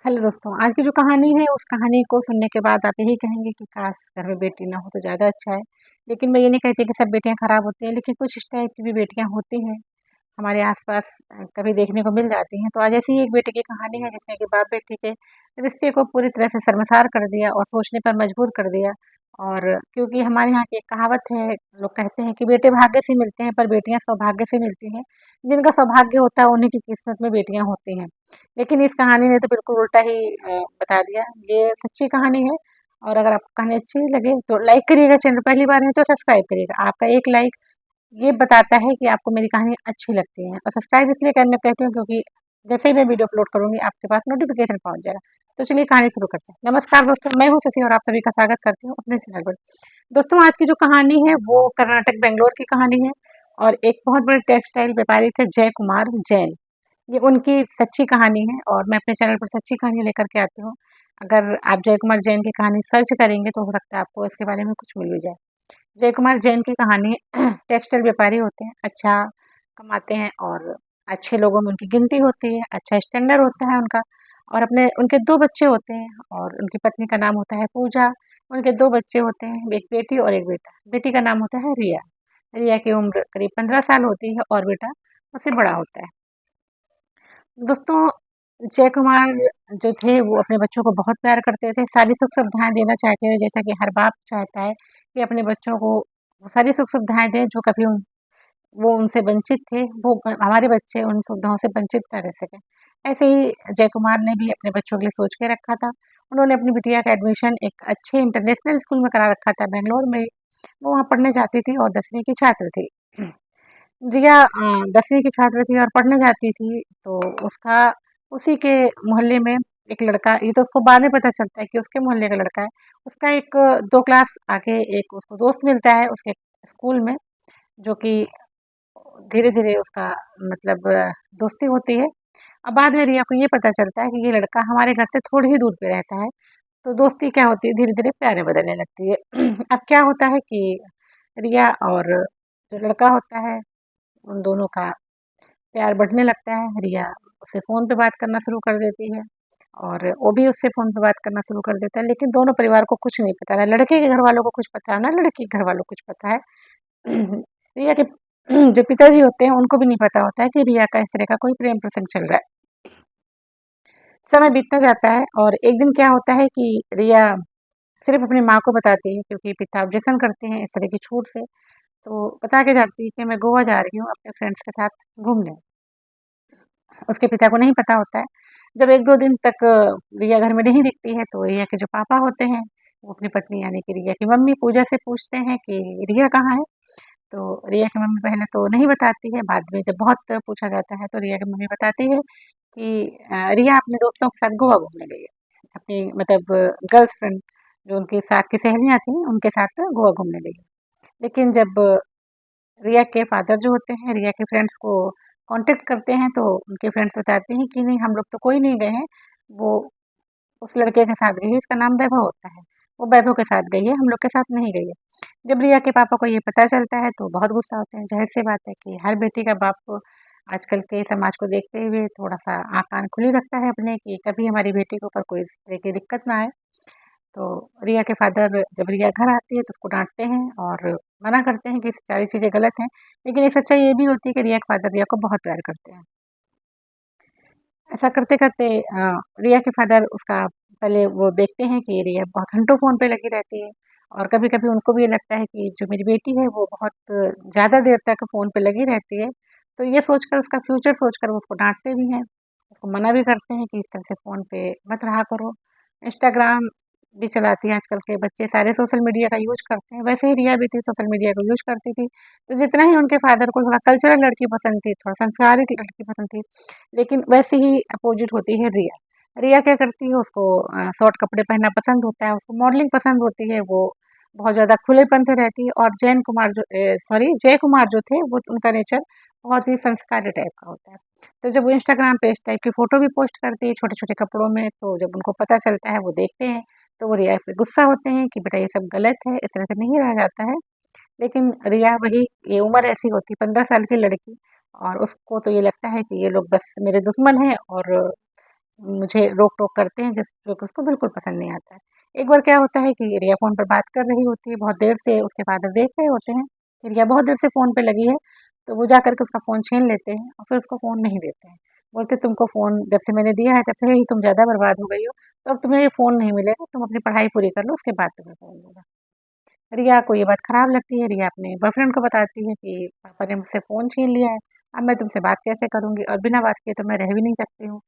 Hello दोस्तों, आज की जो कहानी है उस कहानी को सुनने के बाद आप यही कहेंगे कि काश घर में बेटी ना हो तो ज़्यादा अच्छा है। लेकिन मैं ये नहीं कहती कि सब बेटियाँ खराब होती हैं, लेकिन कुछ इस टाइप की भी बेटियाँ होती हैं, हमारे आस-पास कभी देखने को मिल जाती हैं। तो आज ऐसी ही एक बेटी की कहानी है जिसने कि बाप-बेटी के रिश्ते को पूरी तरह से शर्मसार कर दिया और सोचने पर मजबूर कर दिया। और क्योंकि हमारे यहाँ की एक कहावत है, लोग कहते हैं कि बेटे भाग्य से मिलते हैं पर बेटियाँ सौभाग्य से मिलती हैं। जिनका सौभाग्य होता है उन्हीं की किस्मत में बेटियाँ होती हैं। लेकिन इस कहानी ने तो बिल्कुल उल्टा ही बता दिया। ये सच्ची कहानी है और अगर आपको कहानी अच्छी लगे तो लाइक करिएगा, चैनल पहली बार है तो सब्सक्राइब करिएगा। आपका एक लाइक ये बताता है कि आपको मेरी कहानी अच्छी लगती है और सब्सक्राइब इसलिए करना कहती हूँ क्योंकि जैसे ही मैं वीडियो अपलोड करूँगी आपके पास नोटिफिकेशन पहुँच जाएगा। तो चलिए कहानी शुरू करते हैं। नमस्कार दोस्तों, मैं हूँ शशि और आप सभी का स्वागत करती हूँ अपने चैनल पर। दोस्तों, आज की जो कहानी है वो कर्नाटक बेंगलोर की कहानी है और एक बहुत बड़े टेक्सटाइल व्यापारी थे जय कुमार जैन। ये उनकी सच्ची कहानी है और मैं अपने चैनल पर सच्ची कहानी लेकर के आती हूँ। अगर आप जय कुमार जैन की कहानी सर्च करेंगे तो हो सकता है आपको इसके बारे में कुछ मिल भी जाए। जय कुमार जैन की कहानी टेक्सटाइल व्यापारी होते हैं, अच्छा कमाते हैं और अच्छे लोगों में उनकी गिनती होती है, अच्छा स्टैंडर्ड होता है उनका और अपने उनके 2 बच्चे होते हैं और उनकी पत्नी का नाम होता है पूजा। उनके 2 बच्चे होते हैं, एक बेटी और एक बेटा। बेटी का नाम होता है रिया। रिया की उम्र करीब 15 साल होती है और बेटा उससे बड़ा होता है। दोस्तों, जय कुमार जो थे वो अपने बच्चों को बहुत प्यार करते थे, सारी सुख-सुविधाएँ देना चाहते थे जैसा कि हर बाप चाहता है कि अपने बच्चों को वो सारी सुख-सुविधाएँ दें जो कभी वो उनसे वंचित थे, वो हमारे बच्चे उन सुविधाओं से वंचित ना रह सकें। ऐसे ही जय कुमार ने भी अपने बच्चों के लिए सोच के रखा था। उन्होंने अपनी बिटिया का एडमिशन एक अच्छे इंटरनेशनल स्कूल में करा रखा था बैंगलोर में। वो वहाँ पढ़ने जाती थी और 10वीं की छात्र थी। रिया 10वीं की छात्र थी और पढ़ने जाती थी, तो उसका उसी के मोहल्ले में एक लड़का, ये तो उसको बाद में पता चलता है कि उसके मोहल्ले का लड़का है। उसका एक 2 क्लास आगे एक उसको दोस्त मिलता है उसके स्कूल में, जो कि धीरे-धीरे उसका मतलब दोस्ती होती है। अब बाद में रिया को ये पता चलता है कि ये लड़का हमारे घर से थोड़ी ही दूर पे रहता है, तो दोस्ती क्या होती है धीरे-धीरे प्यार में बदलने लगती है। अब क्या होता है कि रिया और जो लड़का होता है, उन दोनों का प्यार बढ़ने लगता है। रिया उससे फ़ोन पे बात करना शुरू कर देती है और वो भी उससे फ़ोन पे बात करना शुरू कर देता है, लेकिन दोनों परिवार को कुछ नहीं पता, ना लड़के के घर वालों को कुछ पता है, ना लड़की के घर वालों को कुछ पता है। रिया के जो पिताजी होते हैं उनको भी नहीं पता होता है कि रिया का इस तरह का कोई प्रेम प्रसंग चल रहा है। समय बीतता जाता है और एक दिन क्या होता है कि रिया सिर्फ़ अपनी माँ को बताती है क्योंकि पिता ऑब्जेक्शन करते हैं इस तरह की छूट से, तो बता के जाती है कि मैं गोवा जा रही हूँ अपने फ्रेंड्स के साथ घूमने। उसके पिता को नहीं पता होता है। जब 1-2 दिन तक रिया घर में नहीं दिखती है, तो रिया के जो पापा होते हैं, वो अपनी पत्नी यानी कि रिया की मम्मी पूजा से पूछते हैं कि रिया कहाँ है? तो रिया की मम्मी पहले तो नहीं बताती है, बाद में जब बहुत पूछा जाता है, तो रिया की मम्मी बताती है कि रिया अपने दोस्तों के साथ गोवा घूमने गई है। अपनी मतलब गर्ल्सफ्रेंड जो उनके साथ की सहेलियाँ थीं, उनके साथ गोवा घूमने गई है। लेकिन जब रिया के फादर जो होते हैं, रिया के फ्रेंड्स को कॉन्टैक्ट करते हैं, तो उनके फ्रेंड्स बताते हैं कि नहीं हम लोग तो कोई नहीं गए हैं, वो उस लड़के के साथ गई है, इसका नाम वैभव होता है। वो वैभव के साथ गई है, हम लोग के साथ नहीं गई है। जब रिया के पापा को ये पता चलता है तो बहुत गुस्सा होते हैं, ज़ाहिर-सी बात है कि हर बेटी का बाप को आजकल के समाज को देखते हुए थोड़ा-सा आँख कान खुली रखता है अपने कि कभी हमारी बेटी के ऊपर कोई इस तरह की दिक्कत ना आए। तो रिया के फादर जब रिया घर आती है तो उसको डाँटते हैं और मना करते हैं कि सारी चीज़ें गलत हैं। लेकिन एक सच्चाई ये भी होती है कि रिया के फादर रिया को बहुत प्यार करते हैं। ऐसा करते-करते रिया के फादर उसका पहले वो देखते हैं कि रिया बहुत घंटों फ़ोन पे लगी रहती है और कभी-कभी उनको भी ये लगता है कि जो मेरी बेटी है वो बहुत ज़्यादा देर तक फ़ोन पे लगी रहती है। तो ये सोचकर उसका फ्यूचर सोचकर वो उसको डाँटते भी हैं, उसको मना भी करते हैं कि इस तरह से फ़ोन पे मत रहा करो। इंस्टाग्राम भी चलाती हैं आजकल के बच्चे, सारे सोशल मीडिया का यूज़ करते हैं, वैसे ही रिया भी थी सोशल मीडिया को यूज़ करती थी। तो जितना ही उनके फादर को थोड़ा कल्चरल लड़की पसंद थी, थोड़ा संस्कारित लड़की पसंद थी, लेकिन वैसे ही अपोज़िट होती है रिया। रिया क्या करती है उसको शॉर्ट कपड़े पहनना पसंद होता है, उसको मॉडलिंग पसंद होती है, वो बहुत ज़्यादा खुलेपन से रहती है और जय कुमार जो थे वो उनका नेचर बहुत ही संस्कारी टाइप का होता है। तो जब वो इंस्टाग्राम पे इस टाइप की फ़ोटो भी पोस्ट करती है छोटे-छोटे कपड़ों में, तो जब उनको पता चलता है, वो देखते हैं, तो वो रिया पे गुस्सा होते हैं कि बेटा ये सब गलत है, इस तरह से नहीं रहा जाता है। लेकिन रिया वही ये उम्र ऐसी होती है 15 साल की लड़की और उसको तो ये लगता है कि ये लोग बस मेरे दुश्मन हैं और मुझे रोक-टोक करते हैं जो कि उसको बिल्कुल पसंद नहीं आता है। एक बार क्या होता है कि रिया फ़ोन पर बात कर रही होती है, बहुत देर से उसके फ़ादर देख रहे होते हैं, कि रिया बहुत देर से फ़ोन पे लगी है, तो वो जाकर के उसका फ़ोन छीन लेते हैं और फिर उसको फ़ोन नहीं देते हैं। बोलते तुमको फ़ोन जब से मैंने दिया है तब से ही तुम ज़्यादा बर्बाद हो गई हो, तो अब तुम्हें ये फ़ोन नहीं मिलेगा, तुम अपनी पढ़ाई पूरी कर लो उसके बाद तुम्हें फ़ोन दूँगा। रिया को ये बात खराब लगती है, रिया अपने बॉयफ्रेंड को बताती है कि पापा ने मुझसे फ़ोन छीन लिया है, अब मैं तुमसे बात कैसे करूँगी और बिना बात किए तो मैं रह भी नहीं सकती हूँ।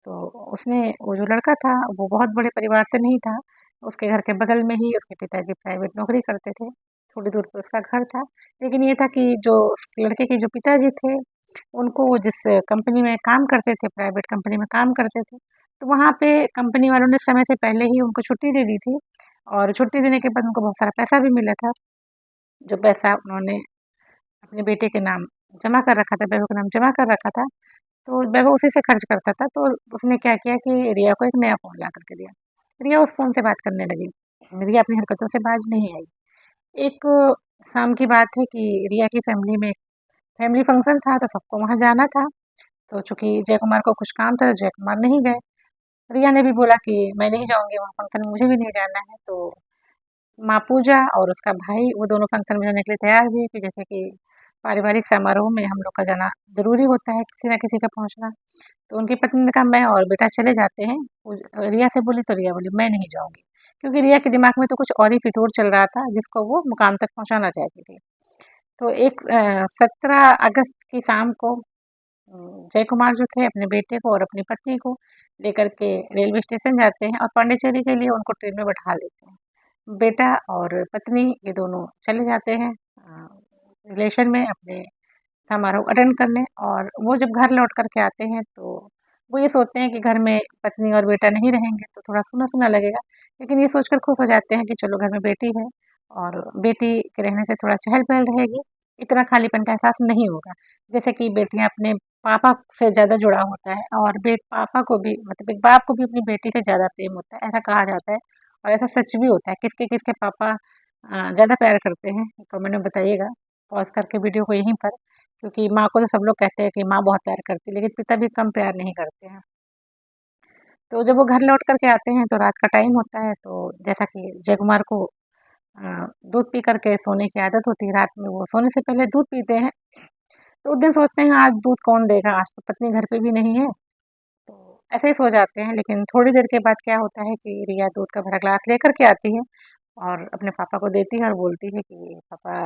तो उसने वो जो लड़का था वो बहुत बड़े परिवार से नहीं था, उसके घर के बगल में ही उसके पिताजी प्राइवेट नौकरी करते थे, थोड़ी दूर पे उसका घर था। लेकिन ये था कि जो उस लड़के के जो पिताजी थे, उनको वो जिस कंपनी में काम करते थे, प्राइवेट कंपनी में काम करते थे, तो वहाँ पे कंपनी वालों ने समय से पहले ही उनको छुट्टी दे दी थी और छुट्टी देने के बाद उनको बहुत सारा पैसा भी मिला था, जो पैसा उन्होंने अपने बेटे के नाम जमा कर रखा था, वैभव के नाम जमा कर रखा था, तो वैभव उसी से खर्च करता था। तो उसने क्या किया कि रिया को एक नया फ़ोन ला कर के दिया। रिया उस फ़ोन से बात करने लगी। रिया अपनी हरकतों से बाज नहीं आई। एक शाम की बात है कि रिया की फैमिली में फैमिली फंक्शन था तो सबको वहाँ जाना था। तो चूँकि जय कुमार को कुछ काम था तो जय कुमार नहीं गए। रिया ने भी बोला कि मैं नहीं जाऊँगी वहाँ फंक्शन में, मुझे भी नहीं जाना है। तो माँ पूजा और उसका भाई वो दोनों फंक्शन में जाने के लिए तैयार हुए कि जैसे कि पारिवारिक समारोह में हम लोग का जाना ज़रूरी होता है, किसी न किसी का पहुँचना। तो उनकी पत्नी ने कहा मैं और बेटा चले जाते हैं। रिया से बोली तो रिया बोली मैं नहीं जाऊँगी। क्योंकि रिया के दिमाग में तो कुछ और ही फितूर चल रहा था जिसको वो मुकाम तक पहुँचाना चाहती थी। तो एक 17 अगस्त की शाम को जय कुमार जो थे अपने बेटे को और अपनी पत्नी को लेकर के रेलवे स्टेशन जाते हैं और पांडिचेरी के लिए उनको ट्रेन में बैठा देते हैं। बेटा और पत्नी ये दोनों चले जाते हैं रिलेशन में अपने समारोह अटेंड करने और वो जब घर लौट कर के आते हैं तो वो ये सोचते हैं कि घर में पत्नी और बेटा नहीं रहेंगे तो थोड़ा सूना-सूना लगेगा। लेकिन ये सोचकर खुश हो जाते हैं कि चलो घर में बेटी है और बेटी के रहने से थोड़ा चहल-पहल रहेगी, इतना खालीपन का एहसास नहीं होगा। जैसे कि बेटियाँ अपने पापा से ज़्यादा जुड़ाव होता है और पापा को भी मतलब एक बाप को भी अपनी बेटी से ज़्यादा प्रेम होता है, ऐसा कहा जाता है और ऐसा सच भी होता है। किसके-किसके पापा ज़्यादा प्यार करते हैं, कमेंट में बताइएगा। पॉज़ करके वीडियो को यहीं पर क्योंकि माँ को तो सब लोग कहते हैं कि माँ बहुत प्यार करती है, लेकिन पिता भी कम प्यार नहीं करते हैं। तो जब वो घर लौट कर के आते हैं तो रात का टाइम होता है, तो जैसा कि जय कुमार को दूध पी कर के सोने की आदत होती है, रात में वो सोने से पहले दूध पीते हैं। तो उस दिन सोचते हैं आज दूध कौन देगा, आज तो पत्नी घर पे भी नहीं है, तो ऐसे ही सो जाते हैं। लेकिन थोड़ी देर के बाद क्या होता है कि रिया दूध का भरा ग्लास लेकर के आती है और अपने पापा को देती है और बोलती है कि पापा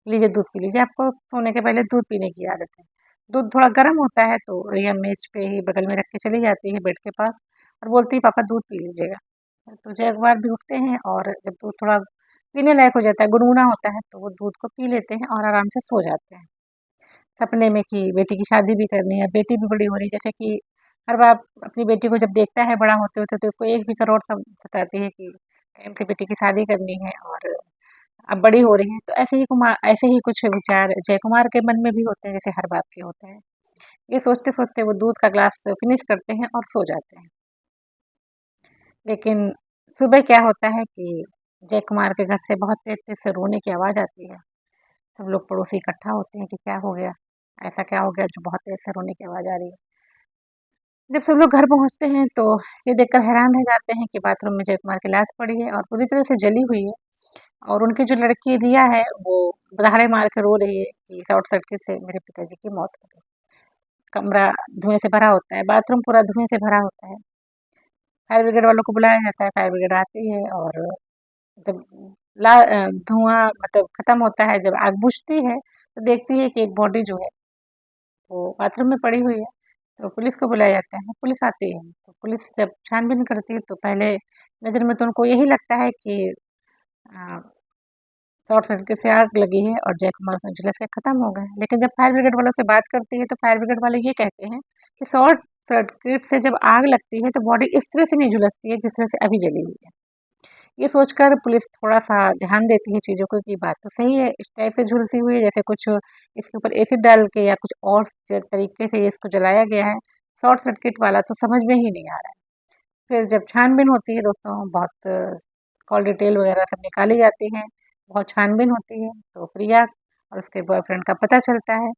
लीजिए दूध पी लीजिए, आपको सोने के पहले दूध पीने की आदत है। दूध थोड़ा गर्म होता है तो रिया मेज़ पे ही बगल में रख के चली जाती है बेड के पास और बोलती है पापा दूध पी लीजिएगा। तो जय अखबार भी उठते हैं और जब दूध थोड़ा पीने लायक हो जाता है, गुनगुना होता है तो वो दूध को पी लेते हैं और आराम से सो जाते हैं। सपने में कि बेटी की शादी भी करनी है, बेटी भी बड़ी हो रही है, जैसे कि हर बाप अपनी बेटी को जब देखता है बड़ा होते-होते तो उसको 1 भी करोड़ सब बताती है कि टाइम से बेटी की शादी करनी है और अब बड़ी हो रही हैं, तो ऐसे ही कुछ विचार जय कुमार के मन में भी होते हैं, जैसे हर बाप के होते हैं। ये सोचते-सोचते वो दूध का ग्लास फिनिश करते हैं और सो जाते हैं। लेकिन सुबह क्या होता है कि जय कुमार के घर से बहुत तेज़-तेज़ से रोने की आवाज़ आती है। सब लोग पड़ोसी इकट्ठा होते हैं कि क्या हो गया? ऐसा क्या हो गया जो बहुत तेज़ से रोने की आवाज़ आ रही है? जब सब लोग घर पहुँचते हैं तो ये देखकर हैरान रह जाते हैं कि बाथरूम में जय कुमार की लाश पड़ी है और पूरी तरह से जली हुई है। और उनकी जो लड़की रिया है वो दहाड़े मार के रो रही है कि शॉर्ट सर्किट से मेरे पिताजी की मौत हो गई। कमरा धुएँ से भरा होता है, बाथरूम पूरा धुएँ से भरा होता है। फायर ब्रिगेड वालों को बुलाया जाता है, फायर ब्रिगेड आती है और जब धुआँ मतलब खत्म होता है, जब आग बुझती है, तो देखती है कि एक बॉडी जो है वो बाथरूम में पड़ी हुई है। तो पुलिस को बुलाया जाता है, पुलिस आती है। तो पुलिस जब छानबीन करती है तो पहले नज़र में तो उनको यही लगता है कि अ शॉर्ट सर्किट से आग लगी है और जय कुमार उसमें झुलस के खत्म हो गए। लेकिन जब फायर ब्रिगेड वालों से बात करती है तो फायर ब्रिगेड वाले ये कहते हैं कि शॉर्ट सर्किट से जब आग लगती है तो बॉडी इस तरह से नहीं झुलसती है जिस तरह से अभी जली हुई है। ये सोचकर पुलिस थोड़ा-सा ध्यान देती है चीज़ों को कि बात तो सही है, इस टाइप से झुलसी हुई है जैसे कुछ इसके ऊपर एसिड डाल के या कुछ और तरीके से इसको जलाया गया है। शॉर्ट सर्किट वाला तो समझ में ही नहीं आ रहा है। फिर जब छानबीन होती है दोस्तों बहुत कॉल डिटेल वगैरह सब निकाली जाती हैं, बहुत छानबीन होती है, तो प्रिया और उसके बॉयफ्रेंड का पता चलता है।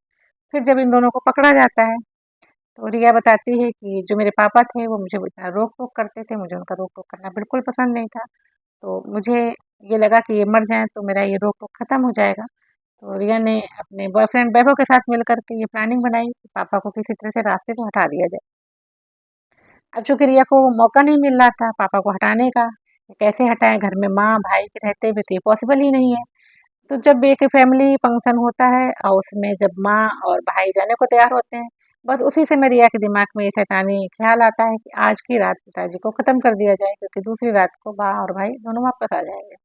फिर जब इन दोनों को पकड़ा जाता है, तो रिया बताती है कि जो मेरे पापा थे वो मुझे इतना रोक-टोक करते थे, मुझे उनका रोक-टोक करना बिल्कुल पसंद नहीं था। तो मुझे ये लगा कि ये मर जाएँ तो मेरा ये रोक-टोक खत्म हो जाएगा। तो रिया ने अपने बॉयफ्रेंड वैभव के साथ मिल कर के ये प्लानिंग बनाई कि पापा को किसी तरह से रास्ते से हटा दिया जाए। अब चूँकि रिया को मौका नहीं मिल रहा था पापा को हटाने का, कैसे हटाएँ? घर में माँ, भाई के रहते हुए तो ये पॉसिबल ही नहीं है। तो जब एक फैमिली फंक्शन होता है और उसमें जब माँ और भाई जाने को तैयार होते हैं, बस उसी समय रिया के दिमाग में ये शैतानी ख़्याल आता है कि आज की रात पिताजी को ख़त्म कर दिया जाए क्योंकि दूसरी रात को माँ और भाई दोनों वापस आ जाएँगे।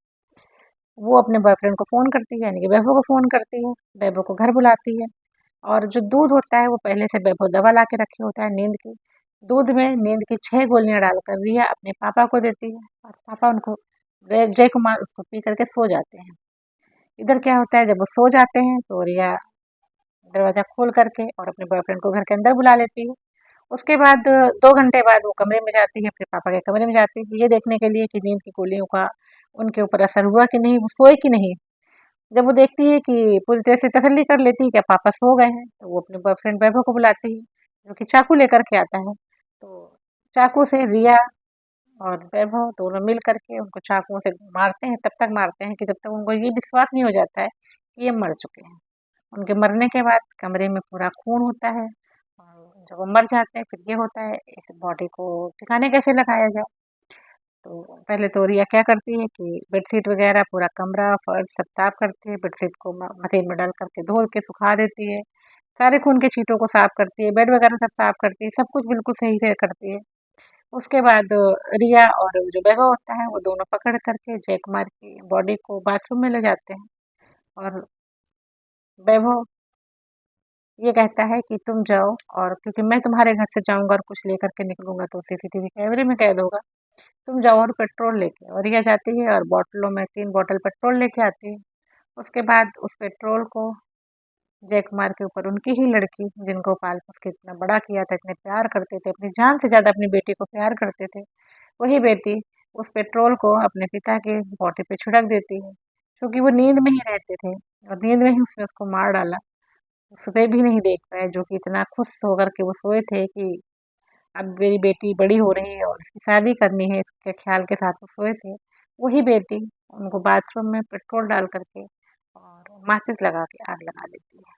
वो अपने बॉयफ्रेंड को फ़ोन करती है यानी कि वैभव को फ़ोन करती है, वैभव को घर बुलाती है और जो दूध होता है वो पहले से वैभव दवा ला के रखे होता है नींद की। दूध में नींद की 6 गोलियाँ डालकर रिया अपने पापा को देती है और पापा उनको जय कुमार उसको पी कर के सो जाते हैं। इधर क्या होता है जब वो सो जाते हैं तो रिया दरवाज़ा खोल करके और अपने बॉयफ्रेंड को घर के अंदर बुला लेती है। उसके बाद 2 घंटे बाद वो कमरे में जाती है, फिर पापा के कमरे में जाती है, ये देखने के लिए कि नींद की गोलियों का उनके ऊपर असर हुआ कि नहीं, वो सोए कि नहीं। जब वो देखती है कि पूरी तरह से तसल्ली कर लेती है कि पापा सो गए हैं, तो वो अपने बॉयफ्रेंड वैभव को बुलाती है, जो कि चाकू लेकर के आता है। तो चाकू से रिया और वैभव दोनों मिल कर के उनको चाकुओं से मारते हैं, तब तक मारते हैं कि जब तक उनको ये विश्वास नहीं हो जाता है कि ये मर चुके हैं। उनके मरने के बाद कमरे में पूरा खून होता है और जब वो मर जाते हैं फिर ये होता है इस बॉडी को ठिकाने कैसे लगाया जाए। तो पहले तो रिया क्या करती है कि बेडशीट वगैरह पूरा कमरा फर्श सब साफ करती है, बेडशीट को मशीन में डाल करके धो के सुखा देती है, सारे खून के छींटों को साफ करती है, बेड वगैरह सब साफ करती है, सब कुछ बिल्कुल सही से करती है। उसके बाद रिया और जो वैभव होता है वो दोनों पकड़ करके जय कुमार की बॉडी को बाथरूम में ले जाते हैं और वैभव ये कहता है कि तुम जाओ और क्योंकि मैं तुम्हारे घर से जाऊंगा और कुछ लेकर के निकलूंगा तो सीसीटीवी कैमरे में कैद होगा, तुम जाओ और पेट्रोल लेके। और रिया जाती है और बॉटलों में 3 बॉटल पेट्रोल लेके आती है। उसके बाद उस पेट्रोल को जय कुमार के ऊपर उनकी ही लड़की जिनको पाल पोस के इतना बड़ा किया था, इतने प्यार करते थे, अपनी जान से ज़्यादा अपनी बेटी को प्यार करते थे, वही बेटी उस पेट्रोल को अपने पिता के बॉडी पे छिड़क देती है, क्योंकि वो नींद में ही रहते थे और नींद में ही उसने उसको मार डाला। सुबह भी नहीं देख पाए, जो कि इतना खुश होकर के वो सोए थे कि अब मेरी बेटी बड़ी हो रही है और इसकी शादी करनी है, इसके ख्याल के साथ वो सोए थे। वही बेटी उनको बाथरूम में पेट्रोल डाल करके और माचिस लगा के आग लगा देती है।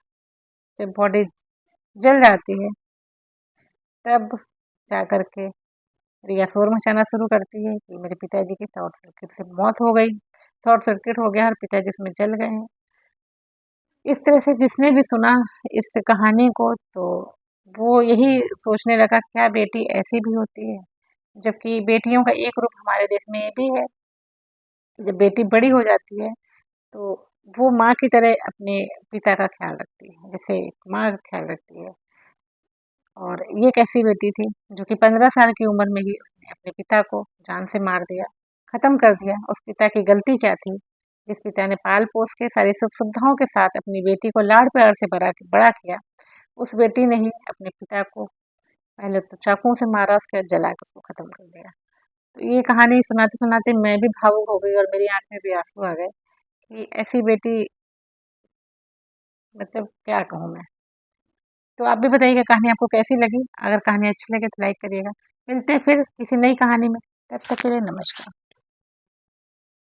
जब बॉडी जल जाती है तब जा कर के रिया शोर मचाना शुरू करती है कि मेरे पिताजी की शॉर्ट सर्किट से मौत हो गई, शॉर्ट सर्किट हो गया और पिताजी इसमें जल गए हैं। इस तरह से जिसने भी सुना इस कहानी को तो वो यही सोचने लगा क्या बेटी ऐसी भी होती है? जबकि बेटियों का एक रूप हमारे देश में ये भी है, कि जब बेटी बड़ी हो जाती है तो वो माँ की तरह अपने पिता का ख्याल रखती है, जैसे एक माँ का ख्याल रखती है। और ये एक ऐसी बेटी थी जो कि 15 साल की उम्र में ही उसने अपने पिता को जान से मार दिया, खत्म कर दिया। उस पिता की गलती क्या थी? जिस पिता ने पाल-पोस के सारी सुख-सुविधाओं के साथ अपनी बेटी को लाड-प्यार से बड़ा किया, उस बेटी ने ही अपने पिता को पहले तो चाकुओं से मारा, उसके बाद जला के उसको खत्म कर दिया। तो ये कहानी सुनाते-सुनाते मैं भी भावुक हो गई और मेरी आँख में भी आँसू आ गए कि ऐसी बेटी मतलब क्या कहूँ मैं? तो आप भी बताइएगा कहानी आपको कैसी लगी? अगर कहानी अच्छी लगे तो लाइक करिएगा। मिलते हैं फिर किसी नई कहानी में, तब तक के लिए नमस्कार।